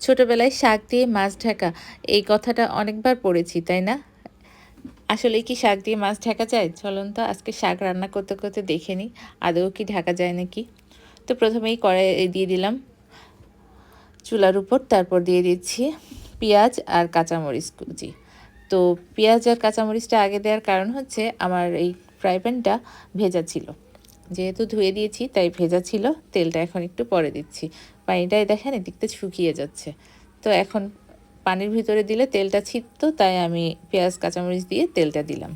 ছোটবেলায় শাক দিয়ে মাছ ঢাকা এই কথাটা অনেকবার পড়েছি, তাই না? আসলে কি শাক দিয়ে মাছ ঢাকা যায়? চলুন তো আজকে শাক রান্না করতে করতে দেখে নিই আদৌ কি ঢাকা যায় নাকি। তো প্রথমেই কড়াই দিয়ে দিলাম চুলার উপর, তারপর দিয়ে দিচ্ছি পেঁয়াজ আর কাঁচামরিচ কুচি। তো পেঁয়াজ আর কাঁচামরিচটা আগে দেওয়ার কারণ হচ্ছে আমার এই ফ্রাই প্যানটা ভেজা ছিল, যেহেতু ধুয়ে দিয়েছি তাই ভেজা ছিল। তেলটা এখন একটু পরে দিচ্ছি, পানিটাই দেখেন এদিকতে শুকিয়ে যাচ্ছে। তো এখন পানির ভিতরে দিলে তেলটা ছিটতো, তাই আমি পেঁয়াজ কাঁচামরিচ দিয়ে তেলটা দিলাম।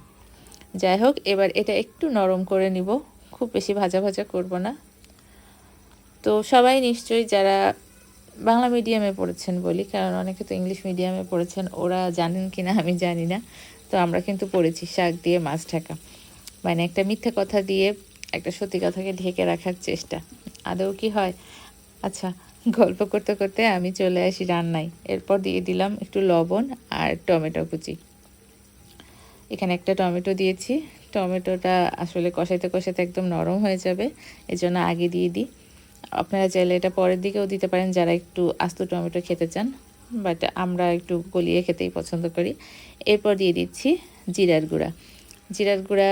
যাই হোক, এবার এটা একটু নরম করে নিব, খুব বেশি ভাজা ভাজা করব না। তো সবাই নিশ্চয়ই যারা বাংলা মিডিয়ামে পড়েছেন বলি, কারণ অনেকে তো ইংলিশ মিডিয়ামে পড়েছেন, ওরা জানেন কি না আমি জানি না। তো আমরা কিন্তু পড়েছি শাক দিয়ে মাছ ঢাকা, মানে একটা মিথ্যা কথা দিয়ে একটা সত্যি কথাকে ঢেকে রাখার চেষ্টা। আদৌ কি হয়? আচ্ছা, গল্প করতে করতে আমি চলে আসি রান্নায়। এরপর দিয়ে দিলাম একটু লবণ আর টমেটো কুচি। এখানে একটা টমেটো দিয়েছি। টমেটোটা আসলে কষাইতে কষাইতে একদম নরম হয়ে যাবে, এজন্য আগে দিয়ে দিই। আপনারা চাইলে এটা পরের দিকেও দিতে পারেন যারা একটু আস্ত টমেটো খেতে চান, বাট আমরা একটু গলিয়ে খেতেই পছন্দ করি। এরপর দিয়ে দিচ্ছি জিরার গুঁড়া। জিরার গুঁড়া,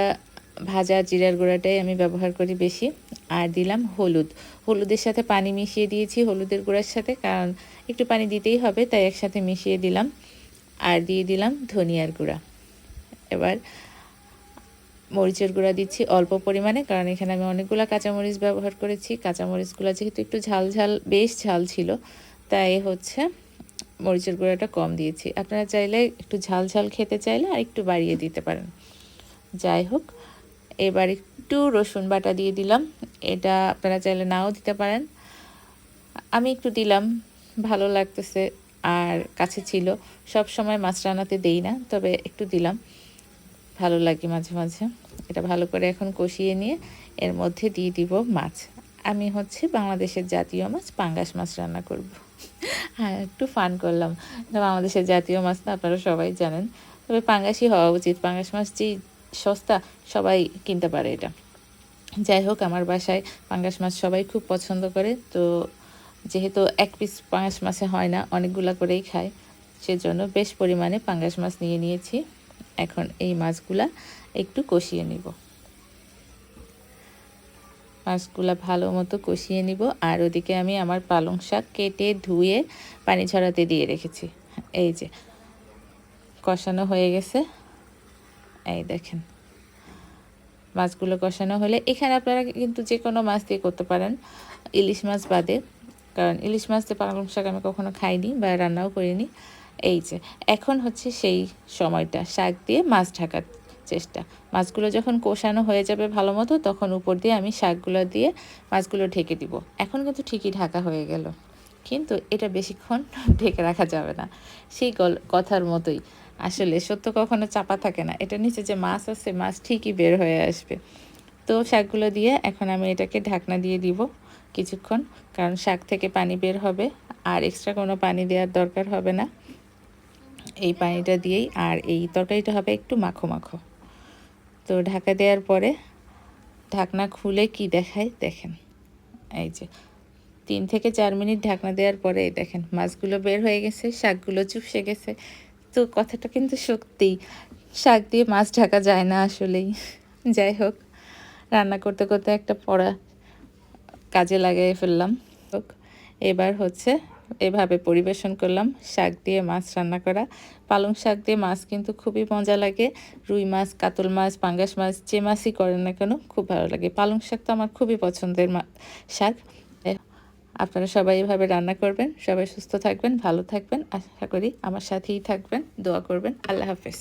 ভাজা জিরার গুঁড়াটাই আমি ব্যবহার করি বেশি। আর দিলাম হলুদ। হলুদের সাথে পানি মিশিয়ে দিয়েছি হলুদের গুঁড়ার সাথে, কারণ একটু পানি দিতেই হবে, তাই একসাথে মিশিয়ে দিলাম। আর দিয়ে দিলাম ধনিয়ার গুঁড়া। এবার মরিচের গুঁড়া দিচ্ছি অল্প পরিমাণে, কারণ এখানে আমি অনেকগুলো কাঁচামরিচ ব্যবহার করেছি। কাঁচামরিচগুলো যেহেতু একটু ঝাল ঝাল, বেশ ঝাল ছিল, তাই হচ্ছে মরিচের গুঁড়াটা কম দিয়েছি। আপনারা চাইলে একটু ঝাল ঝাল খেতে চাইলে আর একটু বাড়িয়ে দিতে পারেন। যাই হোক, এবার একটু রসুন বাটা দিয়ে দিলাম। এটা আপনারা চাইলে নাও দিতে পারেন, আমি একটু দিলাম, ভালো লাগতেছে আর কাছে ছিল। সব সময় মাছ রান্নাতে দেই না, তবে একটু দিলাম, ভালো লাগে মাঝে মাঝে। এটা ভালো করে এখন কষিয়ে নিয়ে এর মধ্যে দিয়ে দিব মাছ। আমি হচ্ছে বাংলাদেশের জাতীয় মাছ পাঙ্গাস মাছ রান্না করব। হ্যাঁ, একটু ফান করলাম। এটা বাংলাদেশের জাতীয় মাছ না, আপনারা সবাই জানেন, তবে পাঙ্গাসই হওয়া উচিত। পাঙ্গাস মাছ যেই সস্তা, সবাই কিনতে পারে এটা। যাই হোক, আমার বাসায় পাঙ্গাস মাছ সবাই খুব পছন্দ করে। তো যেহেতু এক পিস পাঙ্গাস মাছে হয় না, অনেকগুলা করেই খায়, সেজন্য বেশ পরিমাণে পাঙ্গাস মাছ নিয়ে নিয়েছি। এখন এই মাছগুলা একটু কষিয়ে নিব, মাছগুলা ভালো মতো কষিয়ে নিব। আর ওদিকে আমি আমার পালং শাক কেটে ধুয়ে পানি ঝরাতে দিয়ে রেখেছি। এই যে কষানো হয়ে গেছে, এই দেখেন। মাছগুলো কষানো হলে এখানে আপনারা কিন্তু যে কোনো মাছ দিয়ে করতে পারেন, ইলিশ মাছ বাদে, কারণ ইলিশ মাছ দিয়ে পালং শাক আমি কখনো খাইনি বা রান্নাও করিনি। এই যে এখন হচ্ছে সেই সময়টা শাক দিয়ে মাছ ঢাকার চেষ্টা। মাছগুলো যখন কষানো হয়ে যাবে ভালো মতো, তখন উপর দিয়ে আমি শাকগুলো দিয়ে মাছগুলো ঢেকে দিব। এখন কিন্তু ঠিকই ঢাকা হয়ে গেল, কিন্তু এটা বেশিক্ষণ ঢেকে রাখা যাবে না। সেই কথার মতোই, আসলে সত্য কখনো চাপা থাকে না। এটা নিচে যে মাছ আছে, মাছ ঠিকই বের হয়ে আসবে। তো শাকগুলো দিয়ে এখন আমি এটাকে ঢাকনা দিয়ে দিব কিছুক্ষণ, কারণ শাক থেকে পানি বের হবে, আর এক্সট্রা কোনো পানি দেওয়ার দরকার হবে না। এই পানিটা দিয়েই আর এই তরকারিটা হবে একটু মাখো মাখো। তো ঢাকা দেওয়ার পরে ঢাকনা খুলে কি দেখায় দেখেন। এই যে 3 থেকে 4 মিনিট ঢাকনা দেওয়ার পরে দেখেন মাছগুলো বের হয়ে গেছে, শাকগুলো চুপসে গেছে। তো কথাটা কিন্তু সত্যিই, শাক দিয়ে মাছ ঢাকা যায় না আসলেই। যাই হোক, রান্না করতে করতে একটা পড়া কাজে লাগিয়ে ফেললাম। এবার হচ্ছে এভাবে পরিবেশন করলাম শাক দিয়ে মাছ রান্না করা। পালং শাক দিয়ে মাছ কিন্তু খুবই মজা লাগে। রুই মাছ, কাতল মাছ, পাঙ্গাস মাছ, যে মাছই করেন না কেন খুব ভালো লাগে। পালং শাক তো আমার খুবই পছন্দের শাক। আপনারা সবাই এভাবে রান্না করবেন। সবাই সুস্থ থাকবেন, ভালো থাকবেন, আশা করি আমার সাথেই থাকবেন, দোয়া করবেন। আল্লাহ হাফেজ।